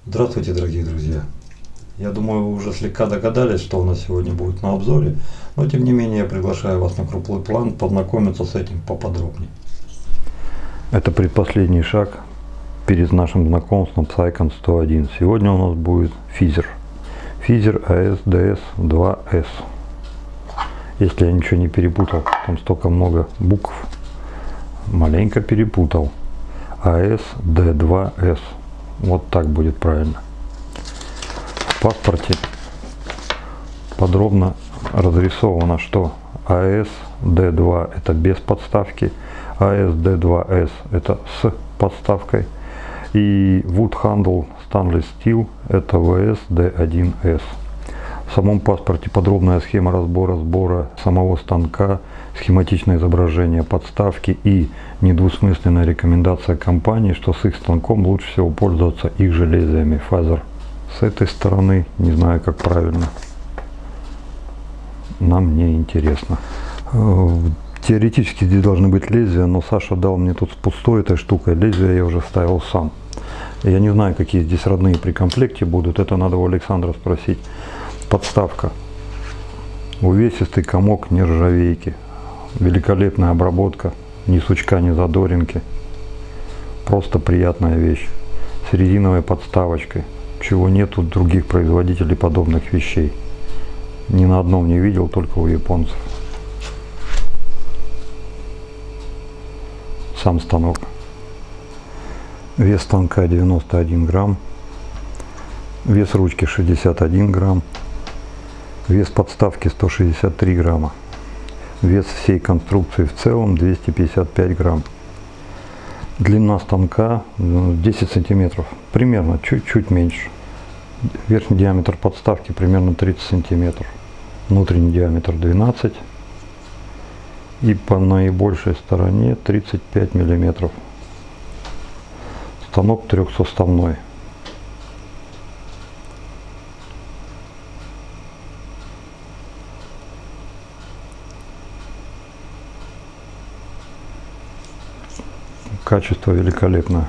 Здравствуйте, дорогие друзья! Я думаю, вы уже слегка догадались, что у нас сегодня будет на обзоре, но тем не менее я приглашаю вас на круглый план познакомиться с этим поподробнее. Это предпоследний шаг перед нашим знакомством с Icon 101. Сегодня у нас будет физер. Физер AS-DS2S. Если я ничего не перепутал, там столько много букв, маленько перепутал. AS-D2S. Вот так будет правильно. В паспорте подробно разрисовано, что AS-D2 это без подставки, AS-D2S это с подставкой, и Wood Handle Stainless Steel это VS-D1S. В самом паспорте подробная схема сбора самого станка, схематичное изображение подставки и недвусмысленная рекомендация компании, что с их станком лучше всего пользоваться их же лезвиями Fazer. С этой стороны не знаю, как правильно. Нам не интересно. Теоретически здесь должны быть лезвия, но Саша дал мне тут с пустой этой штукой. Лезвия я уже вставил сам. Я не знаю, какие здесь родные при комплекте будут. Это надо у Александра спросить. Подставка. Увесистый комок нержавейки. Великолепная обработка. Ни сучка, ни задоринки. Просто приятная вещь. С резиновой подставочкой. Чего нет у других производителей подобных вещей. Ни на одном не видел, только у японцев. Сам станок. Вес станка 91 грамм. Вес ручки 61 грамм. Вес подставки 163 грамма. Вес всей конструкции в целом 255 грамм. Длина станка 10 сантиметров. Примерно, чуть-чуть меньше. Верхний диаметр подставки примерно 30 сантиметров. Внутренний диаметр 12. И по наибольшей стороне 35 миллиметров. Станок трехсоставной. Качество великолепное.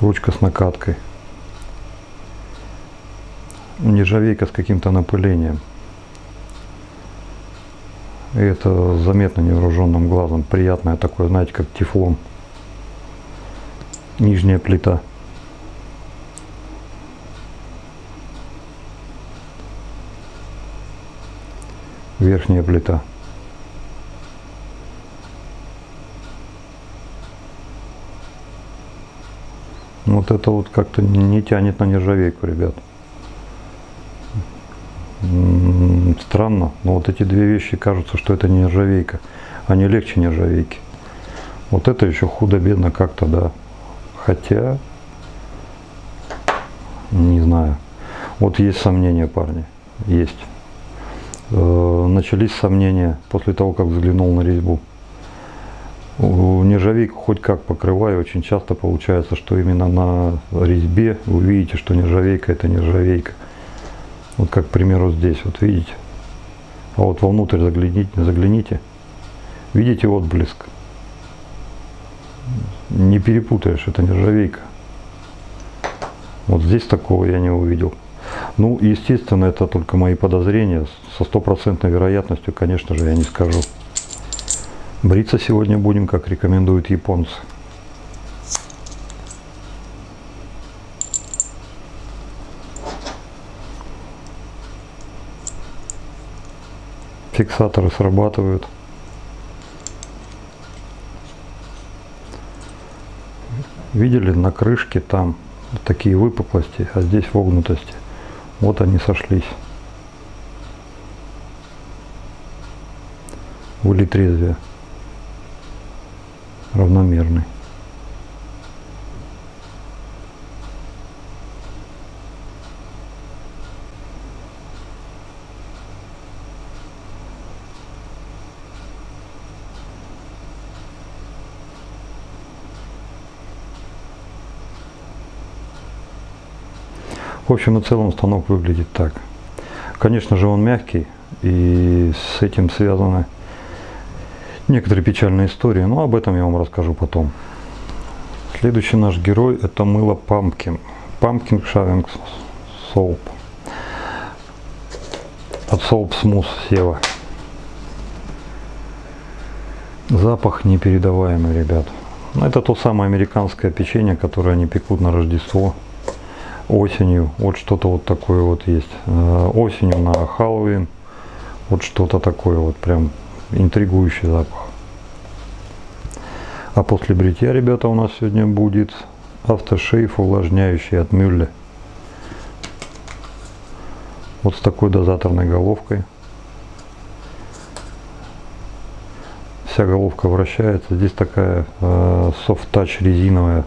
Ручка с накаткой. Нержавейка с каким-то напылением. И это заметно невооруженным глазом. Приятное такое, знаете, как тефлон. Нижняя плита. Верхняя плита. Вот это вот как-то не тянет на нержавейку, ребят. Странно, но вот эти две вещи кажутся, что это не нержавейка. Они легче нержавейки. Вот это еще худо-бедно как-то, да. Хотя, не знаю. Вот есть сомнения, парни. Есть. Начались сомнения после того, как взглянул на резьбу. Нержавейку хоть как покрываю, очень часто получается, что именно на резьбе вы видите, что нержавейка это нержавейка. Вот как, к примеру, здесь, вот видите. А вот вовнутрь загляните. Видите отблеск? Не перепутаешь, это нержавейка. Вот здесь такого я не увидел. Ну, естественно, это только мои подозрения. Со стопроцентной вероятностью, конечно же, я не скажу. Бриться сегодня будем, как рекомендуют японцы. Фиксаторы срабатывают. Видели на крышке там такие выпуклости, а здесь вогнутости. Вот они сошлись. Вылет лезвия равномерный. В общем и целом станок выглядит так. Конечно же, он мягкий, и с этим связаны некоторые печальные истории, но об этом я вам расскажу потом. Следующий наш герой — это мыло Pumpkin. Pumpkin Shaving Soap. От Soap Smooth Seva. Запах непередаваемый, ребят. Это то самое американское печенье, которое они пекут на Рождество. Осенью. Вот что-то вот такое вот есть. Осенью на Хэллоуин. Вот что-то такое вот прям интригующий запах. А после бритья, ребята, у нас сегодня будет автошейф увлажняющий от Мюлле. Вот с такой дозаторной головкой. Вся головка вращается. Здесь такая soft touch резиновая,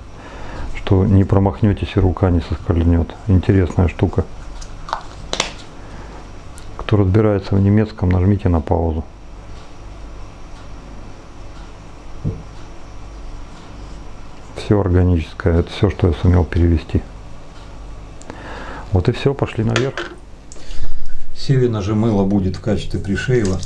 что не промахнетесь и рука не соскользнет. Интересная штука. Кто разбирается в немецком, нажмите на паузу. Все органическое, это все, что я сумел перевести. Вот и все, пошли наверх. Севина же мыло будет в качестве пришейва.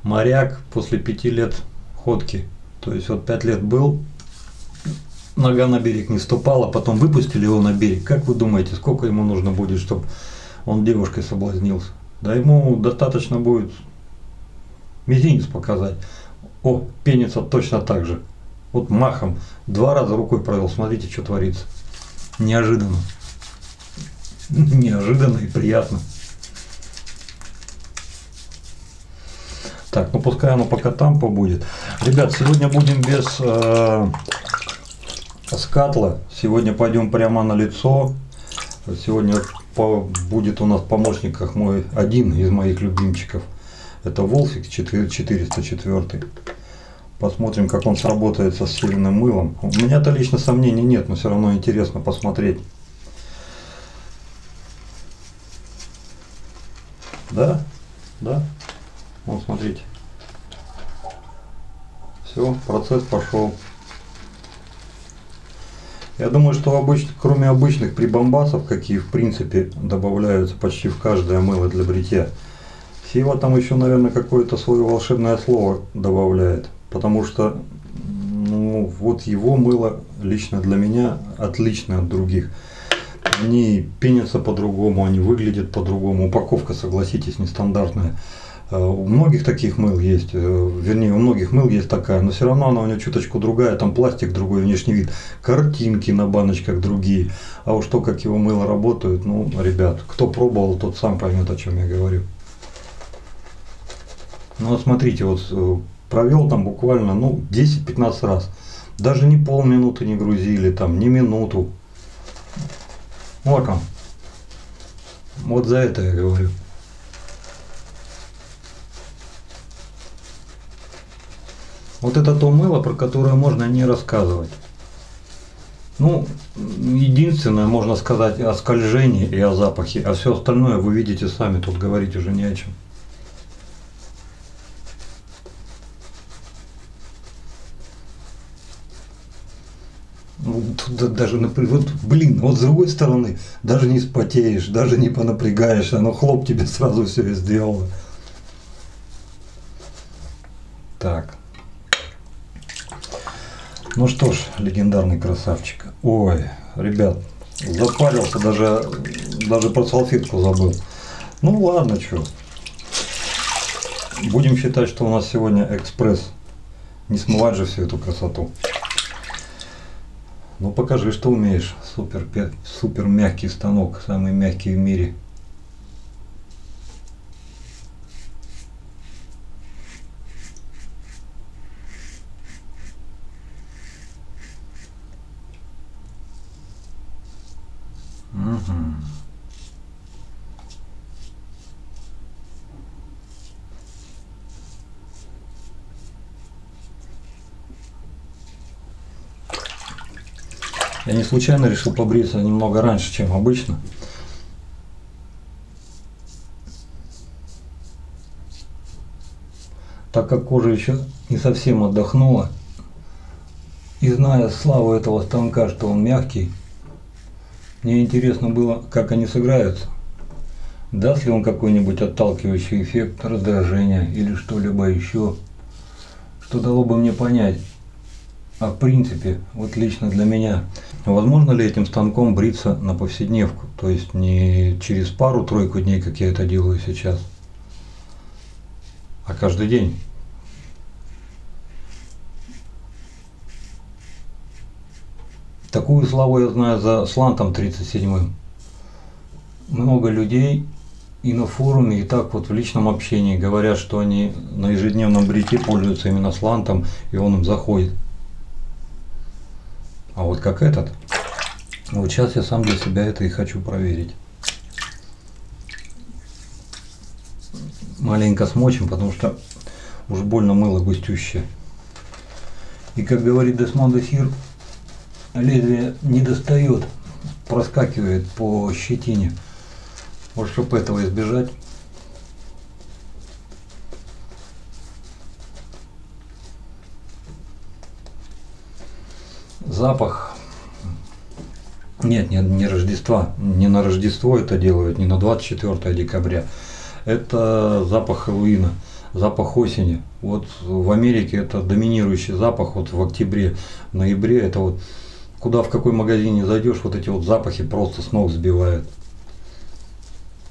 Моряк после 5 лет ходки. То есть вот 5 лет был, нога на берег не ступала, потом выпустили его на берег. Как вы думаете, сколько ему нужно будет, чтобы он девушкой соблазнился? Да ему достаточно будет мизинец показать. О, пенится точно так же. Вот махом 2 раза рукой провел, смотрите, что творится. Неожиданно. Неожиданно и приятно. Так, ну пускай оно пока там побудет. Ребят, сегодня будем без скатла. Сегодня пойдем прямо на лицо. Сегодня будет у нас в помощниках один из моих любимчиков. Это Волфик 404. Посмотрим, как он сработается с сильным мылом. У меня-то лично сомнений нет, но все равно интересно посмотреть. Да? Да? Вот смотрите. Все, процесс пошел. Я думаю, что кроме обычных прибамбасов, какие в принципе добавляются почти в каждое мыло для бритья, Сева там еще, наверное, какое-то свое волшебное слово добавляет. Потому что ну, вот его мыло лично для меня отлично от других. Они пенятся по-другому, они выглядят по-другому. Упаковка, согласитесь, нестандартная. У многих таких мыл есть, вернее, у многих мыл есть такая, но все равно она у нее чуточку другая, там пластик другой, внешний вид, картинки на баночках другие. А уж то, как его мыло работают, ну, ребят, кто пробовал, тот сам поймет, о чем я говорю. Ну вот смотрите, вот провел там буквально, ну, 10-15 раз. Даже не полминуты не грузили, там, не минуту. Вот он. Вот за это я говорю. Вот это то мыло, про которое можно не рассказывать. Ну, единственное, можно сказать о скольжении и о запахе, а все остальное вы видите сами, тут говорить уже не о чем. Ну, тут даже, вот, блин, вот с другой стороны, даже не спотеешь, даже не понапрягаешься, оно хлоп тебе сразу все и сделало. Так. Ну что ж, легендарный красавчик. Ой, ребят, запарился, даже про салфетку забыл. Ну ладно, что. Будем считать, что у нас сегодня экспресс. Не смывать же всю эту красоту. Ну покажи, что умеешь. Супер мягкий станок, самый мягкий в мире. Я не случайно решил побриться немного раньше, чем обычно. Так как кожа еще не совсем отдохнула, И зная славу этого станка, что он мягкий, мне интересно было, как они сыграются. Даст ли он какой-нибудь отталкивающий эффект раздражения или что-либо еще, что дало бы мне понять, а в принципе, вот лично для меня, возможно ли этим станком бриться на повседневку, то есть не через пару-тройку дней, как я это делаю сейчас, а каждый день. Такую славу я знаю за слантом 37-м. Много людей и на форуме, и так вот в личном общении говорят, что они на ежедневном бритье пользуются именно слантом, и он им заходит. А вот как этот, вот сейчас я сам для себя это и хочу проверить. Маленько смочим, потому что уж больно мыло густющее. И как говорит Десмонд де Сир, лезвие не достает, проскакивает по щетине. Вот чтобы этого избежать, запах, нет, не Рождества, не на Рождество это делают, не на 24 декабря, это запах Хэллоуина, запах осени. Вот в Америке это доминирующий запах, вот в октябре, в ноябре, это вот куда в какой магазин не зайдешь, вот эти вот запахи просто с ног сбивают.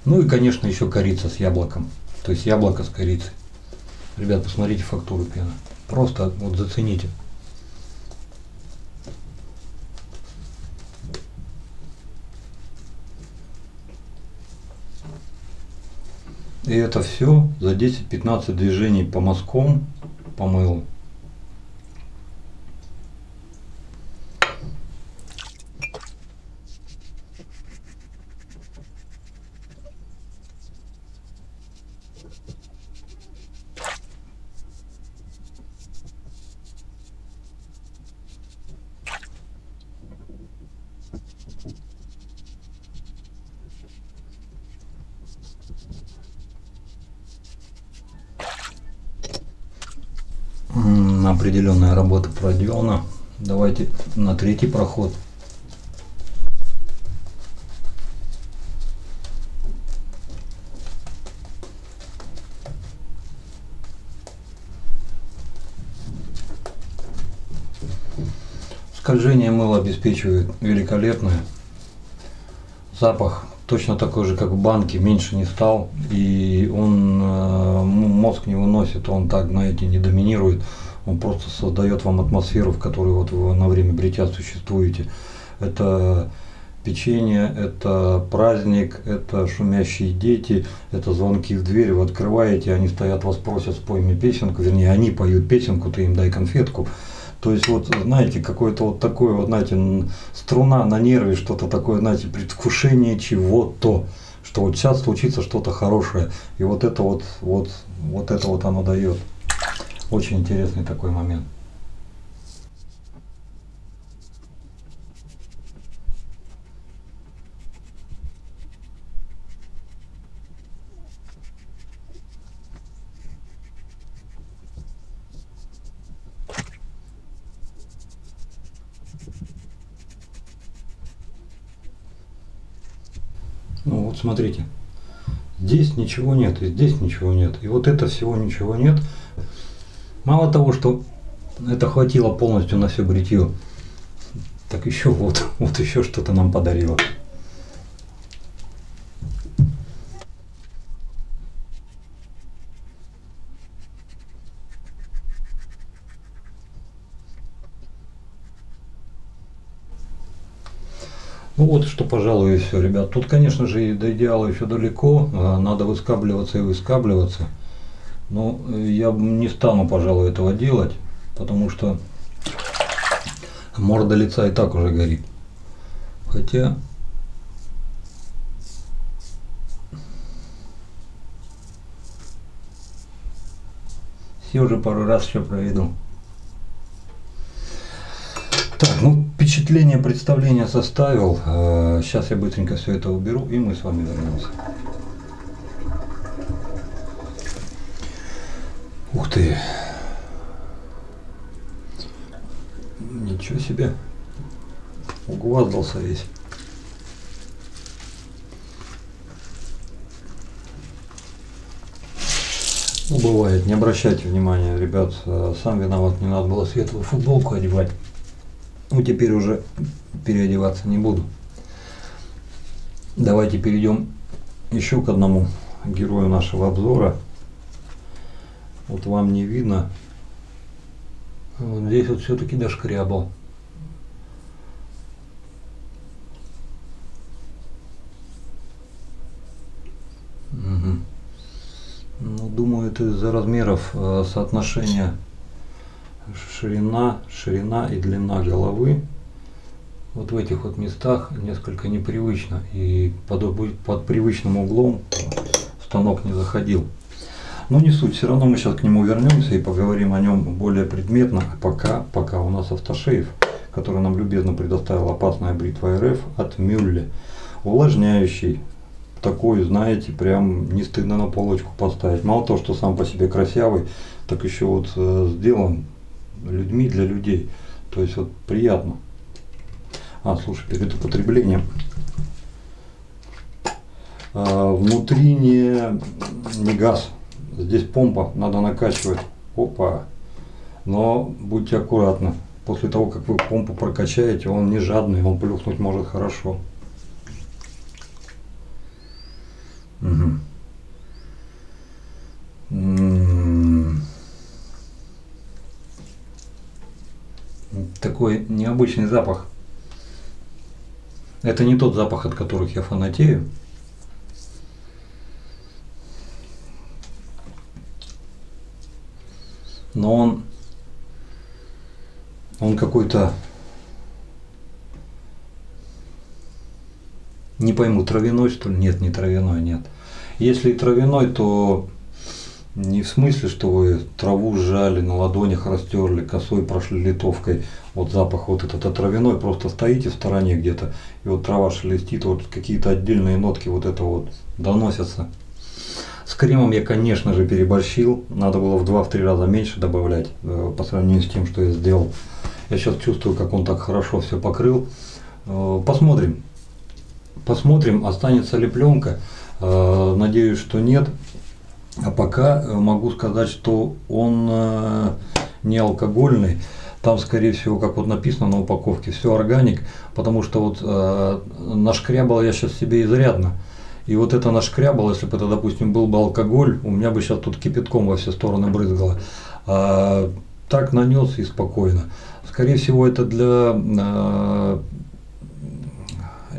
Ну и, конечно, еще корица с яблоком. То есть яблоко с корицей. Ребят, посмотрите фактуру пены. Просто вот зацените. И это все за 10-15 движений по мазкам, по мылу. Определенная работа проделана. Давайте на третий проход. Скольжение мыла обеспечивает великолепное. Запах точно такой же, как в банке, меньше не стал. И он, мозг не выносит, он так, знаете, не доминирует. Он просто создает вам атмосферу, в которой вот вы на время бритья существуете. Это печенье, это праздник, это шумящие дети, это звонки в дверь, вы открываете, они стоят, вас просят, спой мне песенку, вернее, они поют песенку, ты им дай конфетку. То есть вот, знаете, какое-то вот такое, вот, знаете, струна на нерве, что-то такое, знаете, предвкушение чего-то, что вот сейчас случится что-то хорошее, и вот это вот оно дает. Очень интересный такой момент. Ну вот смотрите, здесь ничего нет, и здесь ничего нет, и вот это всего ничего нет. Мало того, что это хватило полностью на все бритье, так еще вот еще что-то нам подарило. Ну вот что, пожалуй, и все, ребят. Тут, конечно же, до идеала еще далеко, надо выскабливаться и выскабливаться. Но я не стану, пожалуй, этого делать, потому что морда лица и так уже горит. Хотя все же пару раз еще проведу. Так, ну впечатление, представление составил. Сейчас я быстренько все это уберу, и мы с вами вернемся. Ух ты! Ничего себе. Угваздался весь. Ну, бывает, не обращайте внимания, ребят, сам виноват, не надо было светлую футболку одевать. Ну, теперь уже переодеваться не буду. Давайте перейдем еще к одному герою нашего обзора. Вот вам не видно. Вот здесь вот все-таки дошкрябал. Угу. Ну, думаю, это из-за размеров соотношения ширина и длина головы. Вот в этих вот местах несколько непривычно, и под привычным углом станок не заходил. Но не суть, все равно мы сейчас к нему вернемся и поговорим о нем более предметно. А пока у нас автошейв, который нам любезно предоставила опасная бритва РФ от Мюлле. Увлажняющий. Такой, знаете, прям не стыдно на полочку поставить. Мало того, что сам по себе красивый, так еще вот сделан людьми для людей. То есть вот приятно. Слушай, перед употреблением. Внутри не газ. Здесь помпа, надо накачивать. Опа. Но будьте аккуратны. После того, как вы помпу прокачаете, он не жадный, он плюхнуть может хорошо. Угу. Такой необычный запах. Это не тот запах, от которых я фанатею. Но он какой-то, не пойму, травяной что ли? Нет, не травяной, нет. Если травяной, то не в смысле, что вы траву сжали, на ладонях растерли, косой прошли литовкой. Вот запах вот этот травяной, просто стоите в стороне где-то, и вот трава шелестит, вот какие-то отдельные нотки вот это вот доносятся. С кремом я, конечно же, переборщил, надо было в 2-3 раза меньше добавлять по сравнению с тем, что я сделал. Я сейчас чувствую, как он так хорошо все покрыл. Посмотрим, останется ли пленка. Надеюсь, что нет. А пока могу сказать, что он не алкогольный. Там, скорее всего, как вот написано на упаковке, все органик, потому что вот нашкрябал я сейчас себе изрядно. И вот это нашкрябал, если бы это, допустим, был бы алкоголь, у меня бы сейчас тут кипятком во все стороны брызгало. Так нанес и спокойно. Скорее всего, это для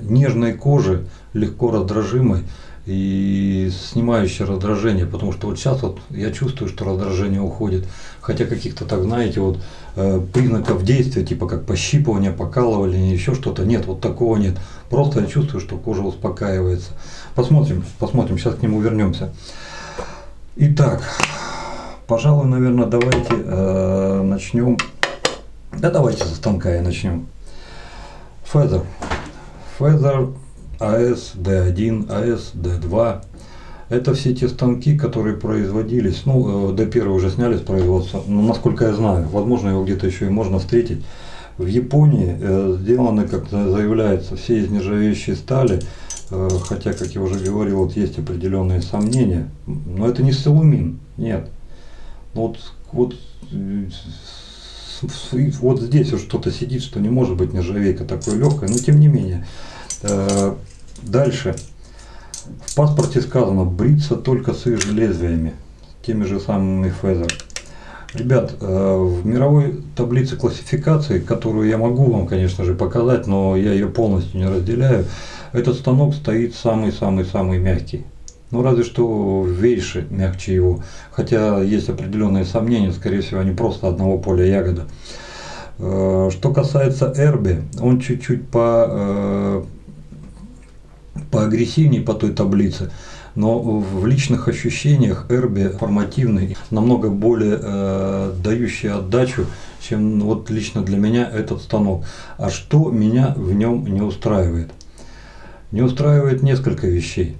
нежной кожи, легко раздражимой и снимающей раздражение, потому что вот сейчас вот я чувствую, что раздражение уходит, хотя каких-то, так знаете, вот признаков действия, типа как пощипывание, покалывание, еще что-то, нет, вот такого нет. Просто я чувствую, что кожа успокаивается. Посмотрим, сейчас к нему вернемся. Итак, пожалуй, наверное, давайте начнем. Да, давайте со станка и начнем. Feather AS-D1, AS-D2. Это все те станки, которые производились, ну, D1 уже сняли с производства, но насколько я знаю, возможно, его где-то еще и можно встретить. В Японии сделаны, как заявляется, все из нержавеющей стали, хотя, как я уже говорил, вот есть определенные сомнения, но это не силумин, нет. Вот здесь вот что-то сидит, что не может быть нержавейка такой легкой, но тем не менее. Дальше. В паспорте сказано бриться только с их же лезвиями, теми же самыми Feather. Ребят, в мировой таблице классификации, которую я могу вам, конечно же, показать, но я ее полностью не разделяю, этот станок стоит самый-самый-самый мягкий. Ну, разве что Вейши мягче его, хотя есть определенные сомнения, скорее всего, они просто одного поля ягода. Что касается Эрби, он чуть-чуть поагрессивнее по той таблице, но в личных ощущениях Эрби формативный, намного более дающий отдачу, чем вот лично для меня этот станок. А что меня в нем не устраивает? Не устраивает несколько вещей.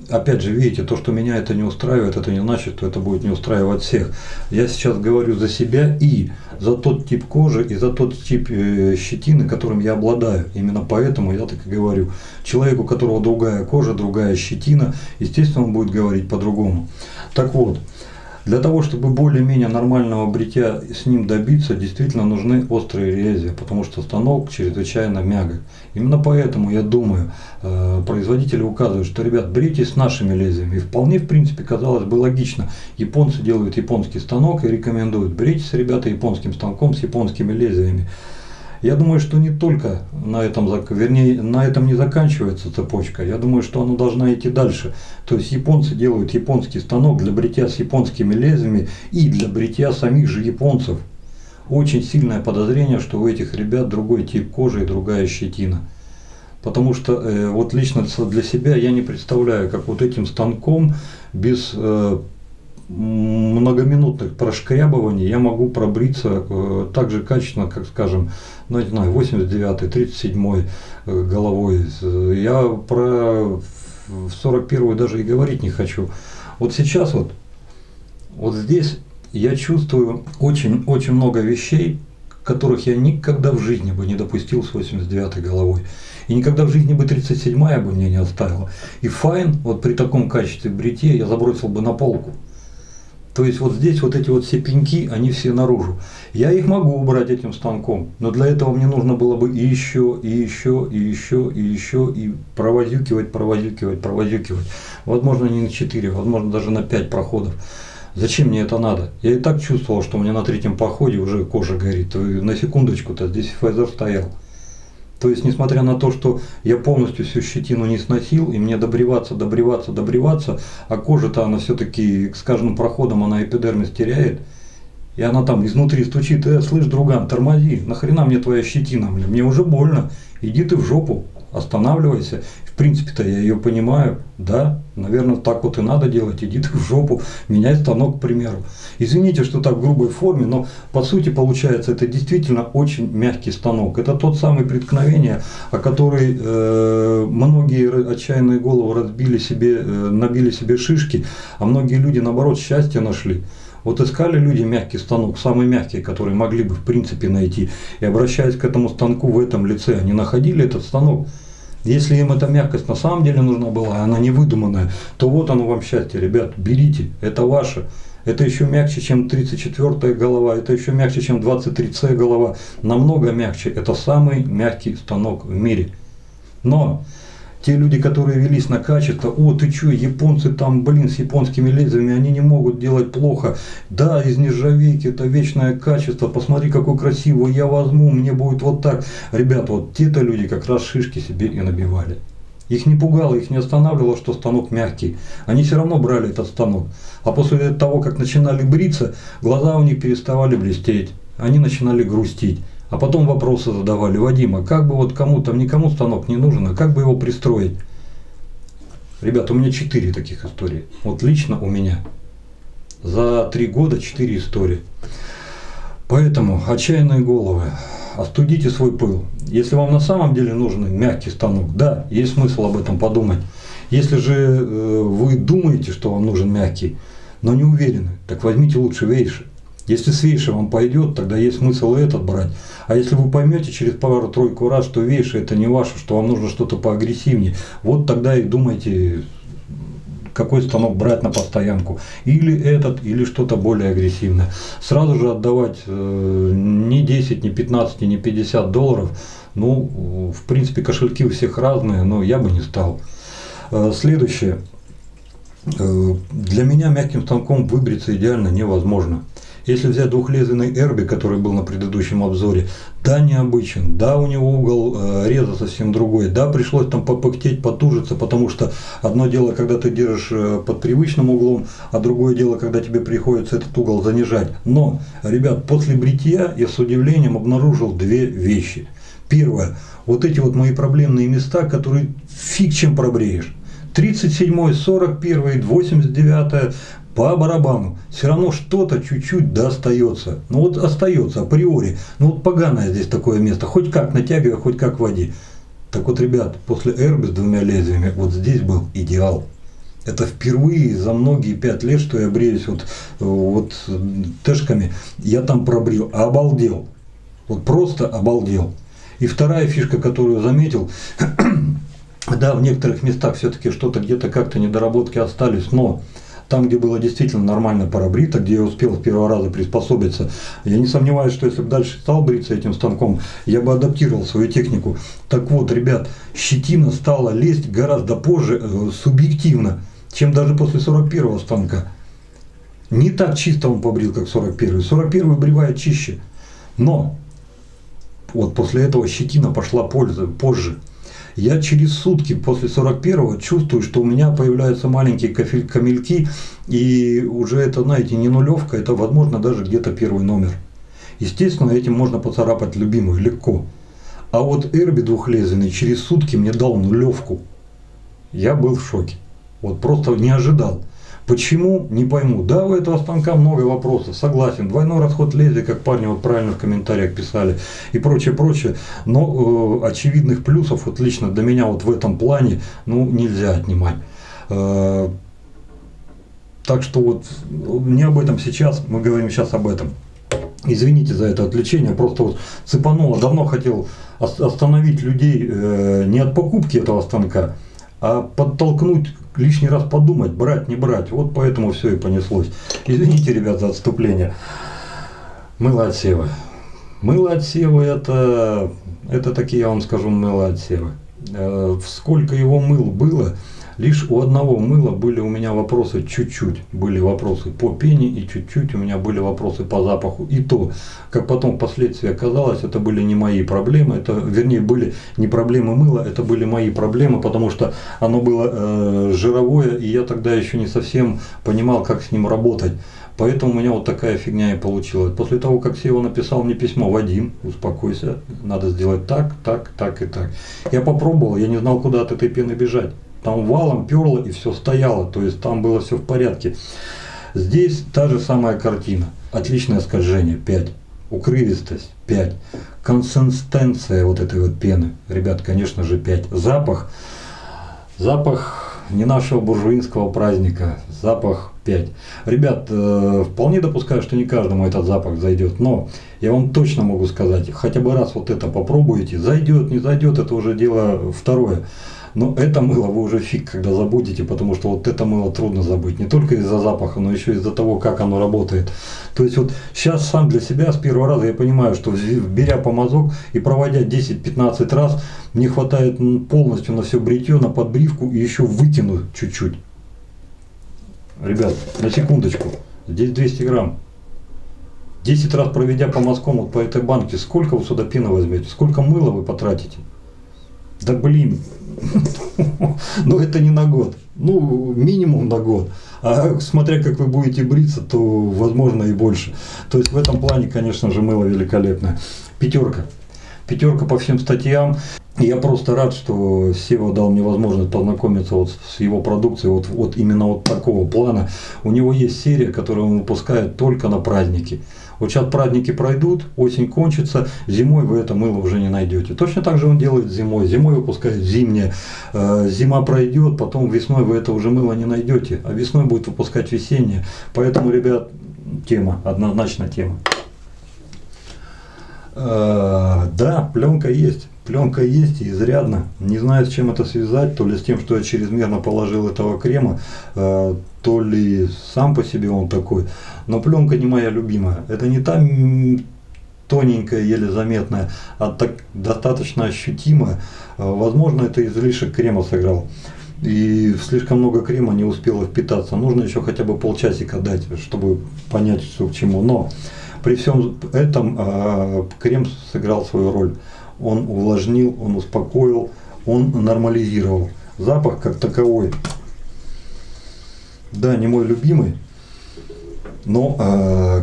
Опять же, видите, то, что меня это не устраивает, это не значит, что это будет не устраивать всех. Я сейчас говорю за себя и за тот тип кожи, и за тот тип щетины, которым я обладаю. Именно поэтому я так и говорю. Человек, у которого другая кожа, другая щетина, естественно, он будет говорить по-другому. Так вот, для того, чтобы более-менее нормального бритья с ним добиться, действительно нужны острые лезвия, потому что станок чрезвычайно мягок. Именно поэтому, я думаю, производители указывают, что, ребят, бритесь с нашими лезвиями. И вполне, в принципе, казалось бы, логично. Японцы делают японский станок и рекомендуют: бритесь, ребята, японским станком с японскими лезвиями. Я думаю, что не только на этом, вернее, на этом не заканчивается цепочка. Я думаю, что она должна идти дальше. То есть японцы делают японский станок для бритья с японскими лезвиями и для бритья самих же японцев. Очень сильное подозрение, что у этих ребят другой тип кожи и другая щетина. Потому что вот лично для себя я не представляю, как вот этим станком без многоминутных прошкрябываний я могу пробриться так же качественно, как, скажем, ну, не знаю, 89-й, 37-й головой. Я про 41-ю даже и говорить не хочу. Вот сейчас вот здесь я чувствую очень много вещей, которых я никогда в жизни бы не допустил с 89-й головой. И никогда в жизни бы 37-я бы мне не оставила. И файн, вот при таком качестве бритья, я забросил бы на полку. То есть вот здесь вот эти вот все пеньки, они все наружу. Я их могу убрать этим станком, но для этого мне нужно было бы и еще, и еще, и еще, и еще, и провозюкивать. Возможно, не на 4, возможно, даже на 5 проходов. Зачем мне это надо? Я и так чувствовал, что у меня на 3-м походе уже кожа горит. И на секундочку-то здесь фейзер стоял. То есть, несмотря на то, что я полностью всю щетину не сносил, и мне добриваться, а кожа-то она все-таки с каждым проходом она эпидермис теряет, и она там изнутри стучит: слышь, друган, тормози, нахрена мне твоя щетина, мне уже больно, иди ты в жопу, останавливайся. В принципе-то я ее понимаю, да, наверное, так вот и надо делать: иди ты в жопу, меняй станок, к примеру. Извините, что так в грубой форме, но по сути получается, это действительно очень мягкий станок. Это тот самый преткновение, о который многие отчаянные головы набили себе шишки, а многие люди, наоборот, счастье нашли. Вот искали люди мягкий станок, самый мягкий, который могли бы в принципе найти, и обращаясь к этому станку в этом лице, они находили этот станок. Если им эта мягкость на самом деле нужна была, она не выдуманная, то вот оно вам счастье, ребят, берите, это ваше. Это еще мягче, чем 34-я голова, это еще мягче, чем 23-я голова, намного мягче. Это самый мягкий станок в мире. Но те люди, которые велись на качество: о, ты че, японцы там, блин, с японскими лезвиями, они не могут делать плохо. Да, из нержавейки, это вечное качество, посмотри, какой красивый, я возьму, мне будет вот так. Ребята, вот те-то люди как раз шишки себе и набивали. Их не пугало, их не останавливало, что станок мягкий. Они все равно брали этот станок. А после того, как начинали бриться, глаза у них переставали блестеть. Они начинали грустить. А потом вопросы задавали: Вадим, а как бы вот кому-то, никому станок не нужен, а как бы его пристроить? Ребята, у меня 4 таких истории. Вот лично у меня. За 3 года 4 истории. Поэтому, отчаянные головы, остудите свой пыл. Если вам на самом деле нужен мягкий станок, да, есть смысл об этом подумать. Если же вы думаете, что вам нужен мягкий, но не уверены, так возьмите лучше вейши. Если с вейши вам пойдет, тогда есть смысл и этот брать. А если вы поймете через пару-тройку раз, что вейши это не ваше, что вам нужно что-то поагрессивнее, вот тогда и думайте, какой станок брать на постоянку. Или этот, или что-то более агрессивное. Сразу же отдавать не 10, не 15, не 50 долларов. Ну, в принципе, кошельки у всех разные, но я бы не стал. Следующее. Для меня мягким станком выбриться идеально невозможно. Если взять двухлезвенный Эрби, который был на предыдущем обзоре, да, необычен, да, у него угол реза совсем другой, да, пришлось там попыхтеть, потужиться, потому что одно дело, когда ты держишь под привычным углом, а другое дело, когда тебе приходится этот угол занижать. Но, ребят, после бритья я с удивлением обнаружил 2 вещи. Первое, вот эти вот мои проблемные места, которые фиг чем пробреешь. 37-й, 41-й, 89-й, по барабану. Все равно что-то чуть-чуть да остается. Ну вот остается априори. Ну вот поганое здесь такое место. Хоть как натягивай, хоть как води. Так вот, ребят, после Эрби с двумя лезвиями вот здесь был идеал. Это впервые за многие 5 лет, что я бреюсь вот тэшками, я там пробрил, обалдел. Вот просто обалдел. И вторая фишка, которую заметил, да, в некоторых местах все-таки что-то где-то как-то недоработки остались, но там, где было действительно нормально пробрито, где я успел с первого раза приспособиться, я не сомневаюсь, что если бы дальше стал бриться этим станком, я бы адаптировал свою технику. Так вот, ребят, щетина стала лезть гораздо позже, субъективно, чем даже после 41-го станка. Не так чисто он побрил, как 41-й. 41-й бревает чище. Но вот после этого щетина пошла позже. Я через сутки после 41-го чувствую, что у меня появляются маленькие камельки, и уже это, знаете, не нулевка, это, возможно, даже где-то первый номер. Естественно, этим можно поцарапать любимую легко. А вот Эрби двухлезвенный через сутки мне дал нулевку. Я был в шоке. Вот просто не ожидал. Почему? Не пойму. Да, у этого станка много вопросов, согласен. Двойной расход лезвия, как парни вот правильно в комментариях писали, и прочее, прочее. Но очевидных плюсов вот лично для меня вот в этом плане, ну, нельзя отнимать. Так что вот не об этом сейчас, мы говорим сейчас об этом. Извините за это отвлечение, просто вот цепануло. Давно хотел остановить людей не от покупки этого станка, а подтолкнуть лишний раз подумать, брать, не брать. Вот поэтому все и понеслось. Извините, ребят, за отступление. Мыло от сева. Мыло от сева это такие, я вам скажу, мыло от сева. Сколько его мыл было, лишь у одного мыла были у меня вопросы чуть-чуть. Были вопросы по пене и чуть-чуть у меня были вопросы по запаху. И то, как потом впоследствии оказалось, это были не мои проблемы. Это, вернее, были не проблемы мыла, это были мои проблемы, потому что оно было жировое, и я тогда еще не совсем понимал, как с ним работать. Поэтому у меня вот такая фигня и получилась. После того, как Сева написал мне письмо: Вадим, успокойся, надо сделать так, так, так и так. Я попробовал, я не знал, куда от этой пены бежать. Там валом перло и все стояло, то есть там было все в порядке. Здесь та же самая картина. Отличное скольжение 5, укрывистость 5, консистенция вот этой вот пены, ребят, конечно же 5. Запах не нашего буржуинского праздника, запах 5. Ребят, вполне допускаю, что не каждому этот запах зайдет, но я вам точно могу сказать, хотя бы раз вот это попробуйте, зайдет, не зайдет, это уже дело второе. Но это мыло вы уже фиг когда забудете, потому что вот это мыло трудно забыть. Не только из-за запаха, но еще из-за того, как оно работает. То есть вот сейчас сам для себя с первого раза я понимаю, что беря помазок и проводя 10-15 раз, мне хватает полностью на все бритье, на подбривку и еще вытяну чуть-чуть. Ребят, на секундочку, здесь 200 грамм. 10 раз проведя помазком вот по этой банке, сколько вы сюда пены возьмете, сколько мыла вы потратите? Да блин, ну это не на год, ну минимум на год, а смотря как вы будете бриться, то возможно и больше. То есть в этом плане, конечно же, мыло великолепное. Пятерка по всем статьям. Я просто рад, что Сева дал мне возможность познакомиться вот с его продукцией, вот именно вот такого плана. У него есть серия, которую он выпускает только на праздники. Вот сейчас праздники пройдут, осень кончится, зимой вы это мыло уже не найдете. Точно так же он делает зимой. Зимой выпускает зимнее. Зима пройдет, потом весной вы это уже мыло не найдете, а весной будет выпускать весеннее. Поэтому, ребят, тема, однозначно тема. Да, пленка есть и изрядно. Не знаю, с чем это связать, то ли с тем, что я чрезмерно положил этого крема, то ли сам по себе он такой. Но пленка не моя любимая. Это не та тоненькая, еле заметная, а так достаточно ощутимая. Возможно, это излишек крема сыграл. И слишком много крема не успело впитаться. Нужно еще хотя бы полчасика дать, чтобы понять, что к чему. Но при всем этом крем сыграл свою роль. Он увлажнил, он успокоил, он нормализировал. Запах как таковой, да, не мой любимый, но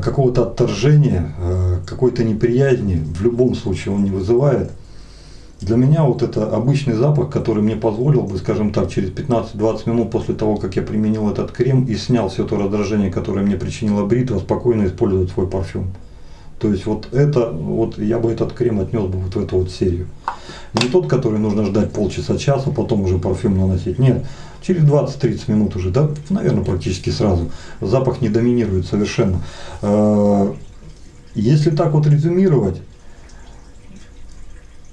какого-то отторжения, какой-то неприязни в любом случае он не вызывает. Для меня вот это обычный запах, который мне позволил бы, скажем так, через 15-20 минут после того, как я применил этот крем и снял все то раздражение, которое мне причинила бритва, спокойно использовать свой парфюм. То есть вот это, вот я бы этот крем отнес бы вот в эту вот серию. Не тот, который нужно ждать полчаса-часа, потом уже парфюм наносить. Нет, через 20-30 минут уже, да, наверное, практически сразу. Запах не доминирует совершенно. Если так вот резюмировать,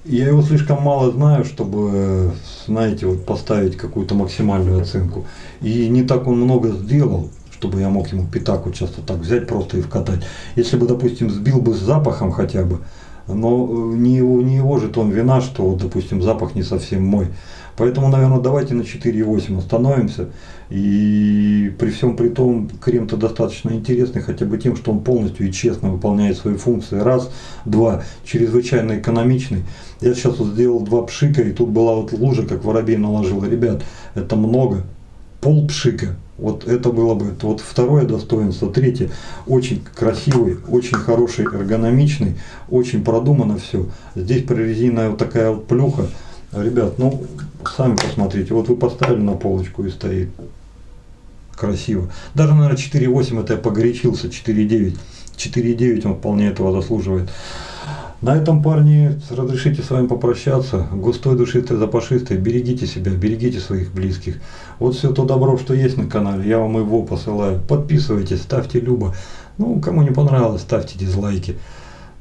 я его слишком мало знаю, чтобы, знаете, вот поставить какую-то максимальную оценку. И не так он много сделал, чтобы я мог ему пятаку часто так взять просто и вкатать. Если бы, допустим, сбил бы с запахом хотя бы, но не его же тон вина, что, допустим, запах не совсем мой. Поэтому, наверное, давайте на 4,8 остановимся. И при всем при том, крем-то достаточно интересный, хотя бы тем, что он полностью и честно выполняет свои функции. Раз, два, чрезвычайно экономичный. Я сейчас вот сделал 2 пшика, и тут была вот лужа, как воробей наложил. Ребят, это много. Пол пшика. Вот это было бы вот второе достоинство. Третье, очень красивый, очень хороший, эргономичный, очень продумано все. Здесь прорезиненная вот такая вот плюха. Ребят, ну сами посмотрите, вот вы поставили на полочку и стоит красиво. Даже, наверное, 4,8 это я погорячился, 4,9. 4,9 он вполне этого заслуживает. На этом, парни, разрешите с вами попрощаться. Густой, душистой, запашистой. Берегите себя, берегите своих близких. Вот все то добро, что есть на канале, я вам его посылаю. Подписывайтесь, ставьте любо. Ну, кому не понравилось, ставьте дизлайки.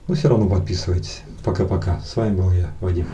Но все равно подписывайтесь. Пока-пока. С вами был я, Вадим.